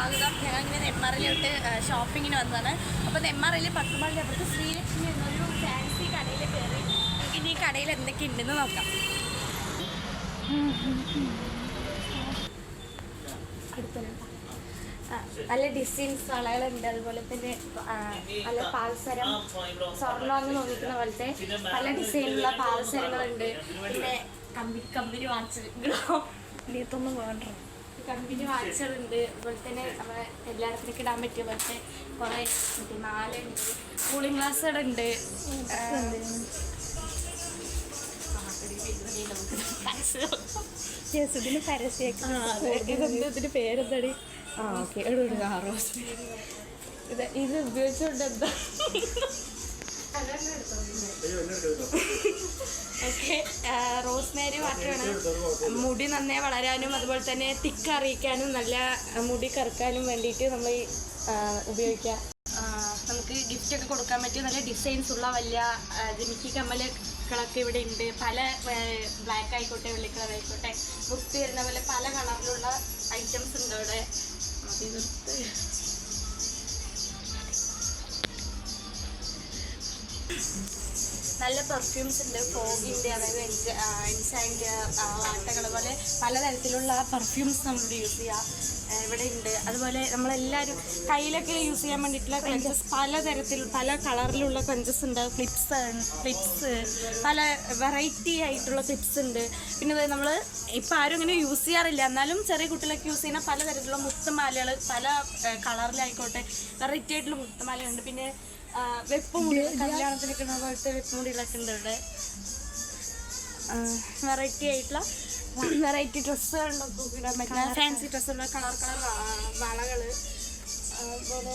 സ്വാഗതം. ഞങ്ങളിങ്ങനെ നെന്മാറയിലോട്ട് ഷോപ്പിങ്ങിന് വന്നതാണ്. അപ്പോൾ നെന്മാറയിൽ പത്തുമാളിൻ്റെ അപ്പുറത്ത് ശ്രീലക്ഷ്മി എന്നൊരു ഫാൻസി കടയിൽ കയറി ഇനി ഈ കടയിൽ എന്തൊക്കെ ഉണ്ടെന്ന് നോക്കാം. നല്ല ഡിസൈൻസ് വളകളുണ്ട്, അതുപോലെ തന്നെ നല്ല പാൽസരം സ്വർണ്ണമെന്ന് തോന്നിക്കുന്ന പോലത്തെ പല ഡിസൈനിലുള്ള പാൽസരങ്ങളുണ്ട്. പിന്നെ കമ്പനി വാച്ച് ഇതൊന്നും വേണ്ട കമ്പനി വാച്ചുകളുണ്ട്. അതുപോലെ തന്നെ നമ്മളെ എല്ലായിടത്തേക്ക് ഇടാൻ പറ്റിയ പോലത്തെ കുറേ മാലയുണ്ട്, കൂളിംഗ് ഗ്ലാസ്സുകളുണ്ട്. ഇതിന് ഇതിന് പേരെന്താണ്? ഇത് ഉപയോഗിച്ചുകൊണ്ട് എന്താ ഓക്കെ റോസ്മേരി വാട്ടറാണ്. മുടി നന്നായി വളരാനും അതുപോലെ തന്നെ തിക്ക് അറിയിക്കാനും നല്ല മുടി കറുക്കാനും വേണ്ടിയിട്ട് നമ്മൾ ഉപയോഗിക്കാം. നമുക്ക് ഗിഫ്റ്റൊക്കെ കൊടുക്കാൻ പറ്റിയ നല്ല ഡിസൈൻസ് ഉള്ള വലിയ ജിമിക്കി കമ്മലുകളൊക്കെ ഇവിടെ ഉണ്ട്. പല ബ്ലാക്ക് ആയിക്കോട്ടെ, വെള്ളി കളർ ആയിക്കോട്ടെ, മുത്ത് വരുന്ന പോലെ പല കളറിലുള്ള ഐറ്റംസ് ഉണ്ട് ഇവിടെ. നല്ല പെർഫ്യൂംസ് ഉണ്ട്, ഫോഗിൻ്റെ, അതായത് ഇൻസൈൻ്റെ വാട്ടകൾ പോലെ പലതരത്തിലുള്ള പെർഫ്യൂംസ് നമ്മളിവിടെ യൂസ് ചെയ്യാം ഇവിടെ ഉണ്ട്. അതുപോലെ നമ്മളെല്ലാവരും കയ്യിലൊക്കെ യൂസ് ചെയ്യാൻ വേണ്ടിയിട്ടുള്ള ക്ലെൻസസ് പലതരത്തിൽ പല കളറിലുള്ള ക്ലെൻസസ് ഉണ്ട്. ക്ലിപ്സ് പല വെറൈറ്റി ആയിട്ടുള്ള ക്ലിപ്സ് ഉണ്ട്. പിന്നെ നമ്മൾ ഇപ്പം ആരും ഇങ്ങനെ യൂസ് ചെയ്യാറില്ല, എന്നാലും ചെറിയ കുട്ടികളൊക്കെ യൂസ് ചെയ്യുന്ന പലതരത്തിലുള്ള മുത്തുമാലകൾ പല കളറിലായിക്കോട്ടെ വെറൈറ്റി ആയിട്ടുള്ള മുത്തുമാലയുണ്ട്. പിന്നെ വെപ്പുമുടി, കല്യാണത്തിനൊക്കെ പോലത്തെ വെപ്പുമുടികളൊക്കെ ഉണ്ട് ഇവിടെ. വെറൈറ്റി ആയിട്ടുള്ള വെറൈറ്റി ഡ്രസ്സുകളിലൊക്കെ ഇടാൻ പറ്റുന്ന ഫാൻസി ഡ്രസ്സുള്ള കളർ വളകൾ, അതുപോലെ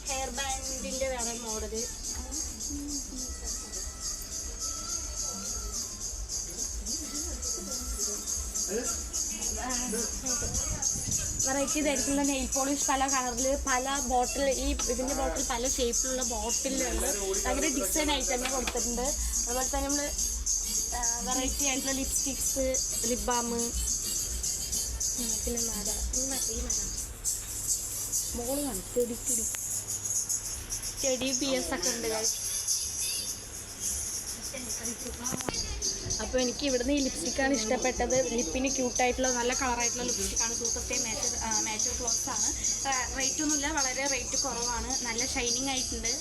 ഹെയർ ബാൻഡിൻ്റെ വേറെ മോഡല്. വെറൈറ്റി ഇതായിരിക്കുള്ള നെയിൽ പോളിഷ് പല കളറിൽ പല ബോട്ടിൽ, ഇതിൻ്റെ ബോട്ടിൽ പല ഷേപ്പിലുള്ള ബോട്ടിലുണ്ട്. ഭയങ്കര ഡിസൈൻ ആയിട്ട് തന്നെ കൊടുത്തിട്ടുണ്ട്. അതുപോലെ തന്നെ നമ്മൾ വെറൈറ്റി ആയിട്ടുള്ള ലിപ്സ്റ്റിക്സ്, ലിപ് ബാം, പിന്നെ മോളാണ് ചെടി PS ഒക്കെ ഉണ്ട്. അപ്പോൾ എനിക്ക് ഇവിടുന്ന് ഈ ലിപ്സ്റ്റിക്കാണ് ഇഷ്ടപ്പെട്ടത്. ലിപ്പിന് ക്യൂട്ടായിട്ടുള്ള നല്ല കളറായിട്ടുള്ള ലിപ്സ്റ്റിക്കാണ്. സൂപ്പർത്തെ മാച്ചർ ക്ലോത്ത്സ് ആണ്. റേറ്റൊന്നുമില്ല, വളരെ റേറ്റ് കുറവാണ്, നല്ല ഷൈനിങ് ആയിട്ടുണ്ട്.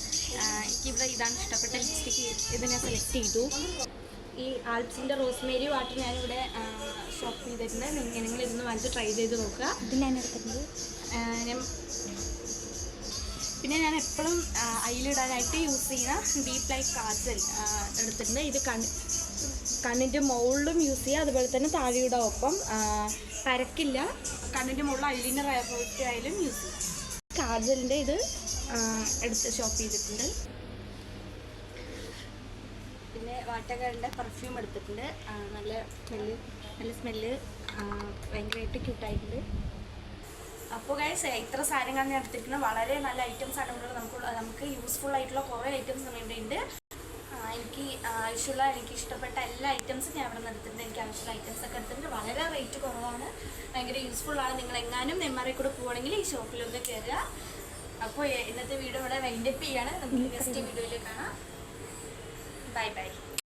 എനിക്കിവിടെ ഇതാണ് ഇഷ്ടപ്പെട്ട ലിപ്സ്റ്റിക്ക്, ഇത് ഞാൻ സെലക്ട് ചെയ്തു. ഈ ആൽപ്സിൻ്റെ റോസ്മേരി വാട്ടർ ഞാനിവിടെ ഷോപ്പ് ചെയ്തിട്ടുണ്ട്. നിങ്ങളിരുന്ന് വാങ്ങിച്ച് ട്രൈ ചെയ്ത് നോക്കുക. ഇത് ഞാൻ എടുത്തിട്ടുണ്ട്. പിന്നെ ഞാൻ എപ്പോഴും ഐലിടാനായിട്ട് യൂസ് ചെയ്യുന്ന ഡീപ്പ് ലൈറ്റ് കാജൽ എടുത്തിട്ടുണ്ട്. ഇത് കണ്ണിൻ്റെ മുകളിലും യൂസ് ചെയ്യുക, അതുപോലെ തന്നെ താഴെയുടെ ഒപ്പം പരക്കില്ല. കണ്ണിൻ്റെ മുകളിൽ ഐലിനർ ആയാലും യൂസ് ചെയ്യാം. കാജലിൻ്റെ ഇത് എടുത്ത് ഷോപ്പ് ചെയ്തിട്ടുണ്ട്. പിന്നെ വാട്ടഗാർഡിൻ്റെ പെർഫ്യൂം എടുത്തിട്ടുണ്ട്. നല്ല സ്മെല്ല് ഭയങ്കരമായിട്ട് ക്യൂട്ടായിട്ടുണ്ട്. അപ്പോൾ ഗൈസ് ഇത്ര സാധനങ്ങൾ ഞാൻ എടുത്തിരിക്കുന്നത് വളരെ നല്ല ഐറ്റംസ് ആണ് ഇവിടെ. നമുക്ക് യൂസ്ഫുൾ ആയിട്ടുള്ള കുറേ ഐറ്റംസ് നമ്മുടെ ഉണ്ട്. എനിക്ക് ഇഷ്ടപ്പെട്ട എല്ലാ ഐറ്റംസും ഞാൻ ഇവിടെ നിന്ന് എടുത്തിട്ടുണ്ട്. എനിക്ക് ആവശ്യമുള്ള ഐറ്റംസ് ഒക്കെ എടുത്തിട്ടുണ്ട്. വളരെ റേറ്റ് കുറവാണ്, ഭയങ്കര യൂസ്ഫുള്ളാണ്. നിങ്ങൾ എങ്ങാനും നെന്മാറയിൽ കൂടെ പോവുകയാണെങ്കിൽ ഈ ഷോപ്പിലൊന്ന് കയറുക. അപ്പോൾ ഇന്നത്തെ വീഡിയോ ഇവിടെ വൈൻഡപ്പ് ചെയ്യാണ്. നമുക്ക് നെക്സ്റ്റ് വീഡിയോയിൽ കാണാം. Bye bye.